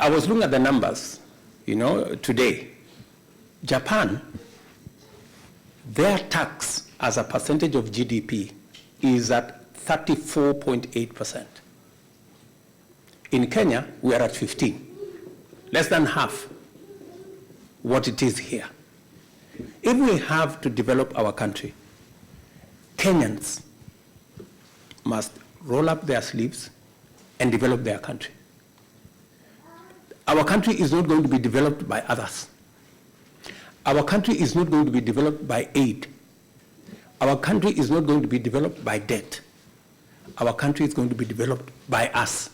I was looking at the numbers, today. Japan, their tax as a percentage of GDP is at 34.8%. In Kenya, we are at 15, less than half what it is here. If we have to develop our country, Kenyans must roll up their sleeves and develop their country. Our country is not going to be developed by others. Our country is not going to be developed by aid. Our country is not going to be developed by debt. Our country is going to be developed by us.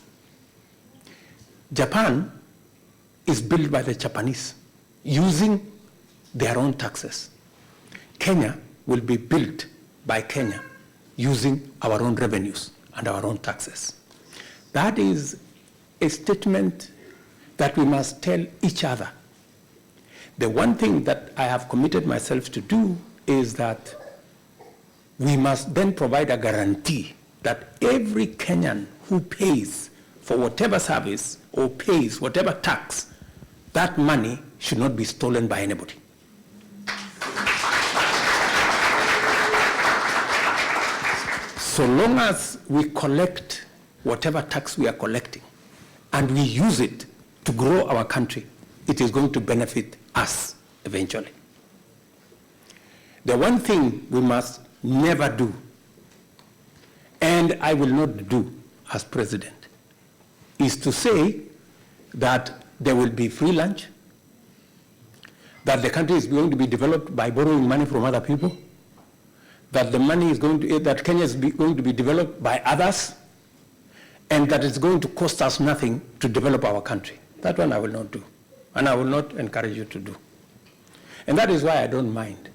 Japan is built by the Japanese using their own taxes. Kenya will be built by Kenya using our own revenues and our own taxes. That is a statement that we must tell each other. The one thing that I have committed myself to do is that we must then provide a guarantee that every Kenyan who pays for whatever service or pays whatever tax, that money should not be stolen by anybody. So long as we collect whatever tax we are collecting and we use it to grow our country, it is going to benefit us eventually. The one thing we must never do, and I will not do as president, is to say that there will be free lunch, that the country is going to be developed by borrowing money from other people, that the money is going to, that Kenya is going to be developed by others, and that it's going to cost us nothing to develop our country. That one I will not do, and I will not encourage you to do. And that is why I don't mind,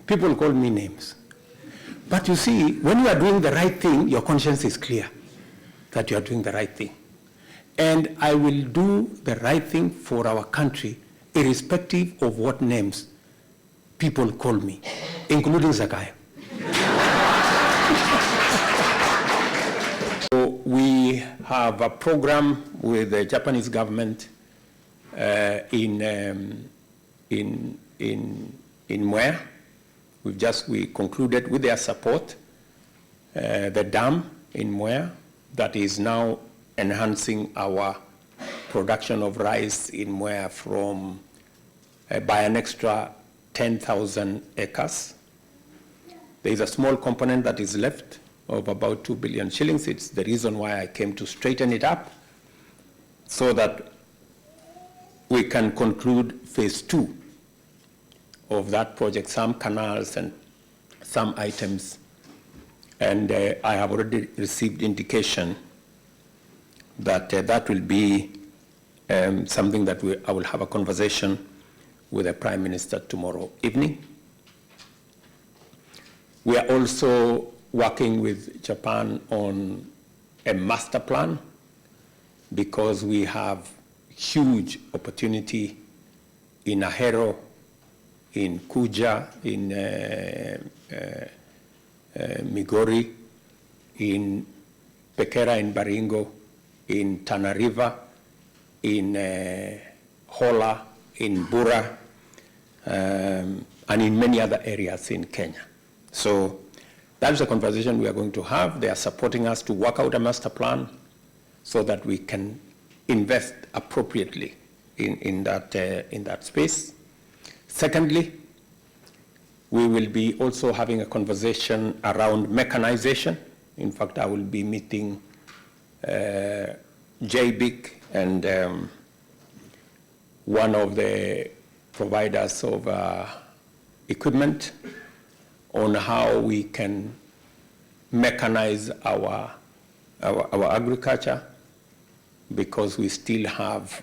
People call me names. But you see, when you are doing the right thing, your conscience is clear that you are doing the right thing. And I will do the right thing for our country, irrespective of what names people call me, including Zakayo. So we have a program with the Japanese government in Mwea. We concluded with their support the dam in Mwea that is now enhancing our production of rice in Mwea from by an extra 10,000 acres. There is a small component that is left of about 2 billion shillings. It's the reason why I came to straighten it up so that we can conclude phase 2 of that project, some canals and some items. And I have already received indication that that will be something that I will have a conversation with the Prime Minister tomorrow evening. We are also working with Japan on a master plan because we have huge opportunity in Ahero, in Kuja, in Migori, in Pekera, in Baringo, in Tana River, in Hola, in Bura, and in many other areas in Kenya. So that's the conversation we are going to have. They are supporting us to work out a master plan so that we can invest appropriately in that space. Secondly, we will be also having a conversation around mechanization. In fact, I will be meeting JBIC and one of the providers of equipment on how we can mechanize our agriculture, because we still have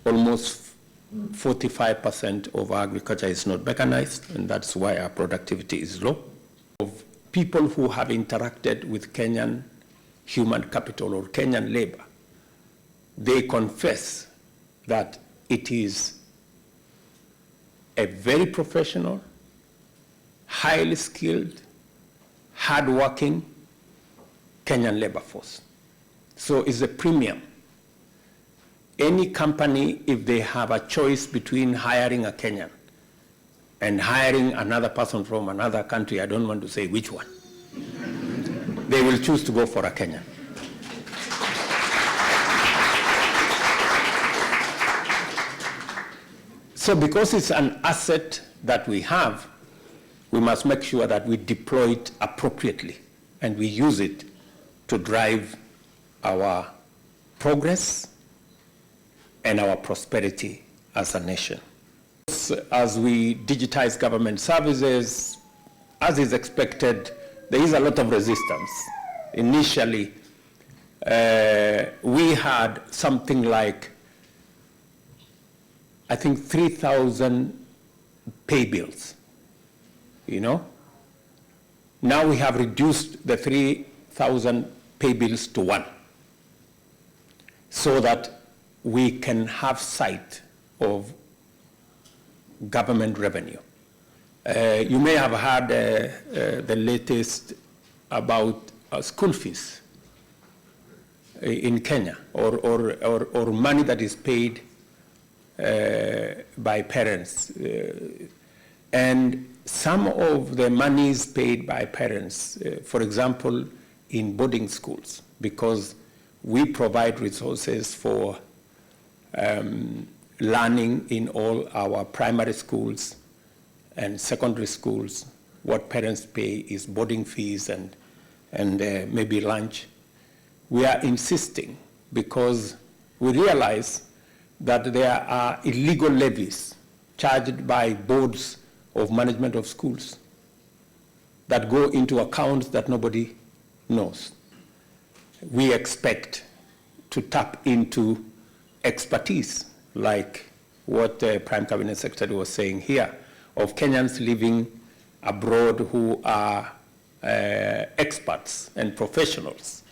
almost 45% of our agriculture is not mechanized, and that's why our productivity is low. Of people who have interacted with Kenyan human capital or Kenyan labor, they confess that it is a very professional, highly skilled, hardworking Kenyan labor force. So it's a premium any company, if they have a choice between hiring a Kenyan and hiring another person from another country, I don't want to say which one, they will choose to go for a Kenyan. So because it's an asset that we have, we must make sure that we deploy it appropriately and we use it to drive our progress and our prosperity as a nation. As we digitize government services, as is expected, there is a lot of resistance. Initially, we had something like, I think, 3,000 paybills, you know? Now we have reduced the 3,000 paybills to one, so that we can have sight of government revenue. You may have heard the latest about school fees in Kenya, or money that is paid by parents. And some of the monies paid by parents, for example, in boarding schools, because we provide resources for learning in all our primary schools and secondary schools. What parents pay is boarding fees and maybe lunch. We are insisting because we realize that there are illegal levies charged by boards of management of schools that go into accounts that nobody knows. We expect to tap into expertise, like what the Prime Cabinet Secretary was saying here, of Kenyans living abroad who are experts and professionals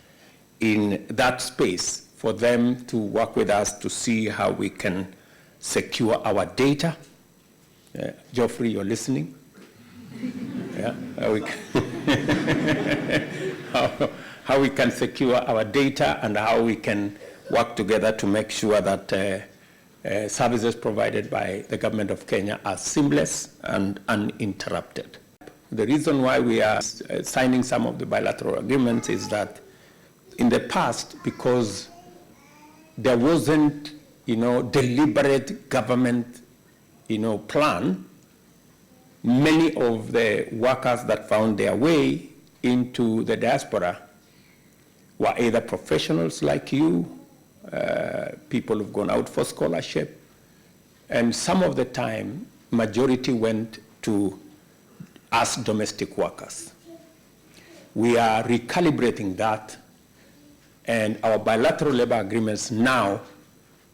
in that space, for them to work with us to see how we can secure our data. Geoffrey, you're listening? Yeah, how we can secure our data and how we can work together to make sure that services provided by the government of Kenya are seamless and uninterrupted. The reason why we are signing some of the bilateral agreements is that in the past, because there wasn't, deliberate government, plan, many of the workers that found their way into the diaspora were either professionals like you, people who've gone out for scholarship, and some of the time, majority went to us domestic workers. We are recalibrating that, and our bilateral labor agreements now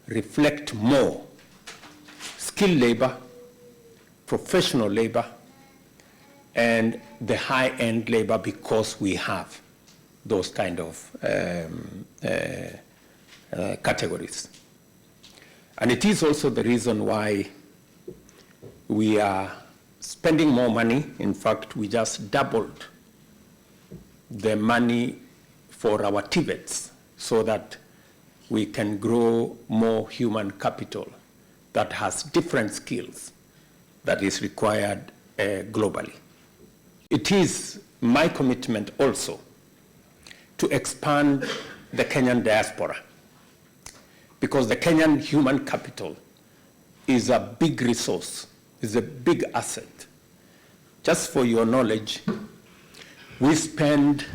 reflect more skilled labor, professional labor, and the high-end labor, because we have those kind of categories. And it is also the reason why we are spending more money. In fact, we just doubled the money for our TVETs so that we can grow more human capital that has different skills that is required globally. It is my commitment also to expand the Kenyan diaspora, because the Kenyan human capital is a big resource, is a big asset. Just for your knowledge, we spend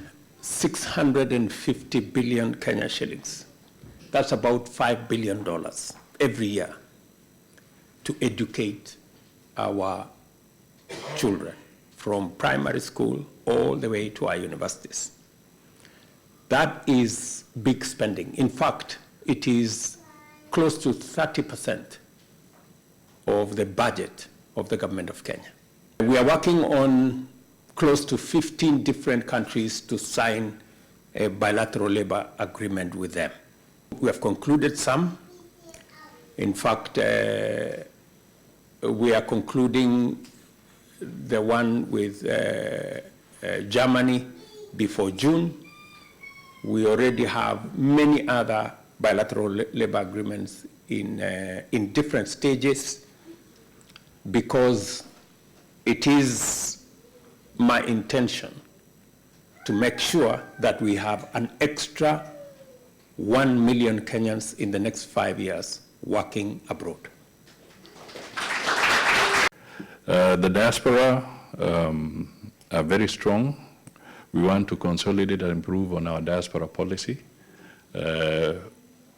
650 billion Kenya shillings. That's about $5 billion every year to educate our children from primary school all the way to our universities. That is big spending. In fact, it is close to 30% of the budget of the government of Kenya. We are working on close to 15 different countries to sign a bilateral labor agreement with them. We have concluded some. In fact, we are concluding the one with Germany before June. We already have many other bilateral labor agreements in different stages, because it is my intention to make sure that we have an extra 1 million Kenyans in the next 5 years working abroad. The diaspora are very strong. We want to consolidate and improve on our diaspora policy.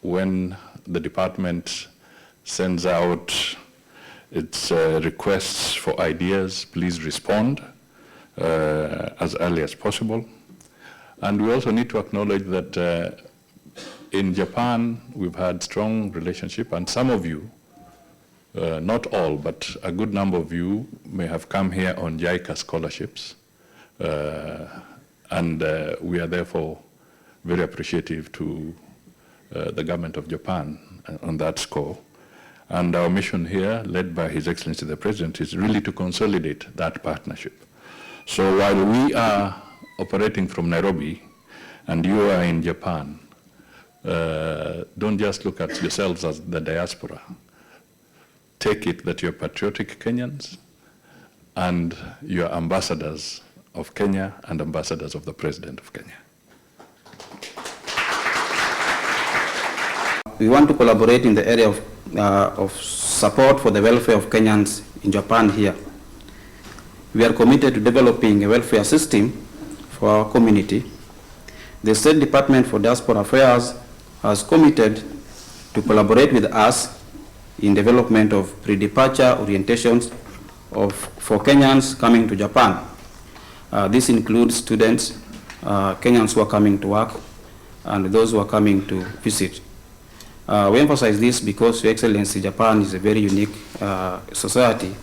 When the department sends out its requests for ideas, please respond as early as possible. And we also need to acknowledge that in Japan, we've had strong relationship, and some of you, not all, but a good number of you may have come here on JICA scholarships. And we are therefore very appreciative to the government of Japan on that score. And our mission here, led by His Excellency the President, is really to consolidate that partnership. So while we are operating from Nairobi and you are in Japan, don't just look at yourselves as the diaspora. Take it that you're patriotic Kenyans and you're ambassadors of Kenya and ambassadors of the President of Kenya. We want to collaborate in the area of support for the welfare of Kenyans in Japan here. We are committed to developing a welfare system for our community. The State Department for Diaspora Affairs has committed to collaborate with us in development of pre-departure orientations for Kenyans coming to Japan. This includes students, Kenyans who are coming to work, and those who are coming to visit. We emphasize this because, Your Excellency, Japan is a very unique society,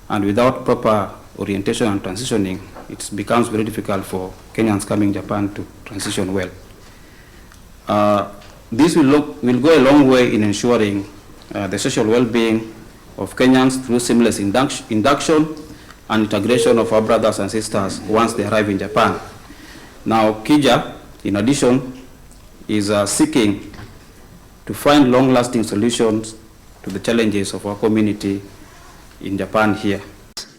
and without proper orientation and transitioning, it becomes very difficult for Kenyans coming to Japan to transition well. This will go a long way in ensuring the social well-being of Kenyans through seamless induction and integration of our brothers and sisters once they arrive in Japan. Now, KIJA, in addition, is seeking to find long-lasting solutions to the challenges of our community in Japan here.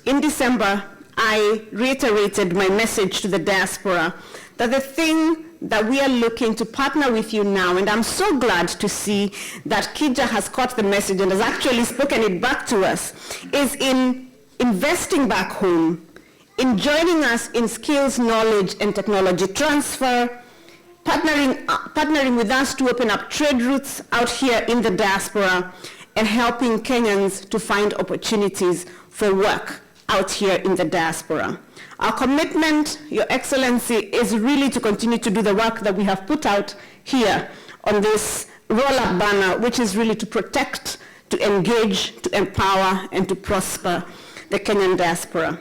In December, I reiterated my message to the diaspora that the thing that we are looking to partner with you now, and I'm so glad to see that KIJA has caught the message and has actually spoken it back to us, is in investing back home, in joining us in skills, knowledge, and technology transfer, partnering with us to open up trade routes out here in the diaspora, and helping Kenyans to find opportunities for work out here in the diaspora. Our commitment, Your Excellency, is really to continue to do the work that we have put out here on this roll-up banner, which is really to protect, to engage, to empower, and to prosper the Kenyan diaspora.